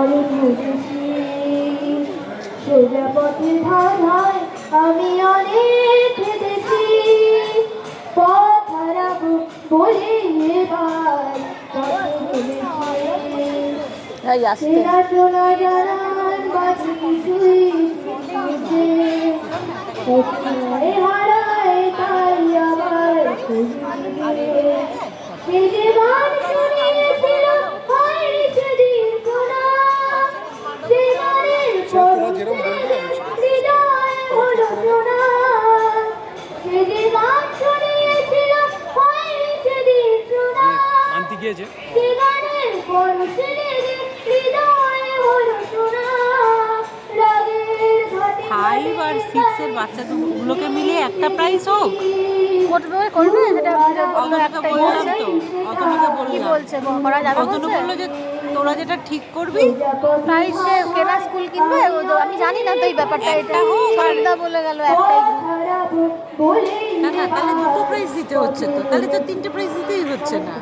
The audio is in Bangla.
পরে বুঝেছি সোজা পথের ধারায় আমি অনেক হেঁটেছি, পথ হারাবো বলে এবার পথে নেমেছি। চেনা চোনা জানার বাকি কিছুই মিশে কোথায় হারায় তাই আবার খুঁজে। সে যে গান শুনিয়েছিল হয়নি সেদিন শোনা, সে গানের হৃদয় হলো শোনা। সে যে গান শুনিয়েছিল হয়নি সেদিন শোনা, সে গানের পরশে হৃদয় হলো শোনা। রাগের ঘাটে 5 আর 6 এর বাচ্চাগুলোকে মিলিয়ে একটা প্রাইজ হোক, করবে সেটা অতনুকে বললাম তো, অতনুকে কি বললাম, বলছে করা যাবে অতনু বলছে? বললো যে তোরা যেটা ঠিক করবি প্রাইস সে কেনা স্কুল কিনবে আমি জানি না তো এই ব্যাপারটা। এটা একটা হোক আর সন্ধ্যা বলে গেল একটাই গ্রুপ। না না, তাহলে 2টো প্রাইজ দিতে হচ্ছে তো, তাহলে তো 3টে প্রাইজ দিতেই হচ্ছে না।